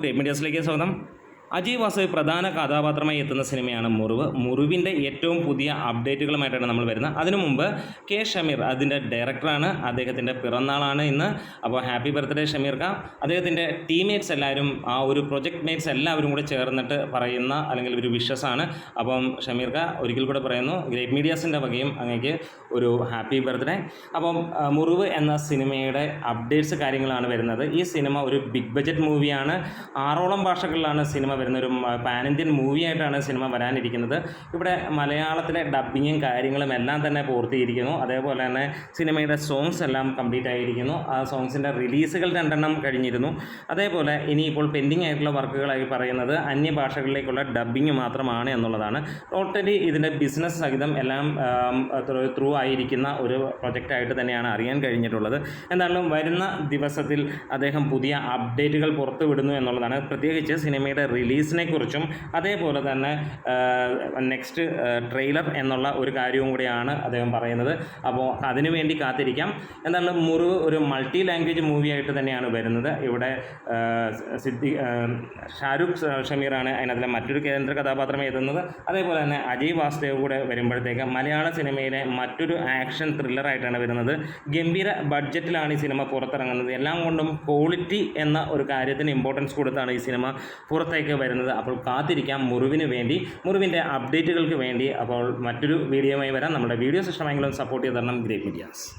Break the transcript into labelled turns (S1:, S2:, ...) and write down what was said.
S1: Great മീഡിയാസിലേക്ക് സ്വാഗതം. അജയ് വാസു പ്രധാന കഥാപാത്രമായി എത്തുന്ന സിനിമയാണ് മുറിവ്. മുറിവിൻ്റെ ഏറ്റവും പുതിയ അപ്ഡേറ്റുകളുമായിട്ടാണ് നമ്മൾ വരുന്നത്. അതിനു മുമ്പ് കെ ഷമീർ അതിൻ്റെ ഡയറക്ടറാണ്. അദ്ദേഹത്തിൻ്റെ പിറന്നാളാണ് ഇന്ന്. അപ്പോൾ ഹാപ്പി ബർത്ത്ഡേ ഷമീർ ഖാൻ. അദ്ദേഹത്തിൻ്റെ ടീംമേറ്റ്സ് എല്ലാവരും, ആ ഒരു പ്രൊജക്ട് മേറ്റ്സ് എല്ലാവരും കൂടെ ചേർന്നിട്ട് പറയുന്ന അല്ലെങ്കിൽ ഒരു വിഷസാണ്. അപ്പം ഷമീർ ഖാൻ ഒരിക്കൽ കൂടെ പറയുന്നു, ഗ്രേറ്റ് മീഡിയാസിൻ്റെ വകയും അങ്ങേക്ക് ഒരു ഹാപ്പി ബർത്ത്ഡേ. അപ്പം മുറിവ് എന്ന സിനിമയുടെ അപ്ഡേറ്റ്സ് കാര്യങ്ങളാണ് വരുന്നത്. ഈ സിനിമ ഒരു ബിഗ് ബഡ്ജറ്റ് മൂവിയാണ്. 6ഓളം ഭാഷകളിലാണ് സിനിമ വരുന്ന ഒരു പാൻ ഇന്ത്യൻ മൂവിയായിട്ടാണ് സിനിമ വരാനിരിക്കുന്നത്. ഇവിടെ മലയാളത്തിലെ ഡബ്ബിങ്ങും കാര്യങ്ങളും എല്ലാം തന്നെ പൂർത്തീകരിക്കുന്നു. അതേപോലെ തന്നെ സിനിമയുടെ സോങ്സ് എല്ലാം കംപ്ലീറ്റ് ആയിരിക്കുന്നു. ആ സോങ്സിൻ്റെ റിലീസുകൾ 2 കഴിഞ്ഞിരുന്നു. അതേപോലെ ഇനിയിപ്പോൾ പെൻഡിങ് ആയിട്ടുള്ള വർക്കുകളായി പറയുന്നത് അന്യഭാഷകളിലേക്കുള്ള ഡബ്ബിങ് മാത്രമാണ് എന്നുള്ളതാണ്. ടോട്ടലി ഇതിൻ്റെ ബിസിനസ് സഹിതം എല്ലാം ത്രൂ ആയിരിക്കുന്ന ഒരു പ്രൊജക്റ്റായിട്ട് തന്നെയാണ് അറിയാൻ കഴിഞ്ഞിട്ടുള്ളത്. എന്തായാലും വരുന്ന ദിവസത്തിൽ അദ്ദേഹം പുതിയ അപ്ഡേറ്റുകൾ പുറത്തുവിടുന്നു എന്നുള്ളതാണ്. പ്രത്യേകിച്ച് സിനിമയുടെ റിലീസിനെ കുറിച്ചും അതേപോലെ തന്നെ നെക്സ്റ്റ് ട്രെയിലർ എന്നുള്ള ഒരു കാര്യവും കൂടിയാണ് അദ്ദേഹം പറയുന്നത്. അപ്പോൾ അതിനുവേണ്ടി കാത്തിരിക്കാം. എന്തായാലും മുറിവ് ഒരു മൾട്ടി ലാംഗ്വേജ് മൂവിയായിട്ട് തന്നെയാണ് വരുന്നത്. ഇവിടെ ഷാരൂഖ് ഷമീറാണ് അതിനകത്തിലെ മറ്റൊരു കേന്ദ്ര കഥാപാത്രമായി എത്തുന്നത്. അതേപോലെ തന്നെ അജയ് വാസുദേവ് കൂടെ വരുമ്പോഴത്തേക്ക് മലയാള സിനിമയിലെ മറ്റൊരു ആക്ഷൻ ത്രില്ലറായിട്ടാണ് വരുന്നത്. ഗംഭീര ബഡ്ജറ്റിലാണ് ഈ സിനിമ പുറത്തിറങ്ങുന്നത്. എല്ലാം കൊണ്ടും ക്വാളിറ്റി എന്ന ഒരു കാര്യത്തിന് ഇമ്പോർട്ടൻസ് കൊടുത്താണ് ഈ സിനിമ പുറത്തേക്ക് വരുന്നത്. അപ്പോൾ കാത്തിരിക്കാം മുറിവിന് വേണ്ടി, മുറിവിൻ്റെ അപ്ഡേറ്റുകൾക്ക് വേണ്ടി. അപ്പോൾ മറ്റൊരു വീഡിയോയുമായി വരാം. നമ്മുടെ വീഡിയോസ് ഇഷ്ടമെങ്കിലും സപ്പോർട്ട് ചെയ്ത് തരണം ഗ്രേറ്റ് മീഡിയാസ്.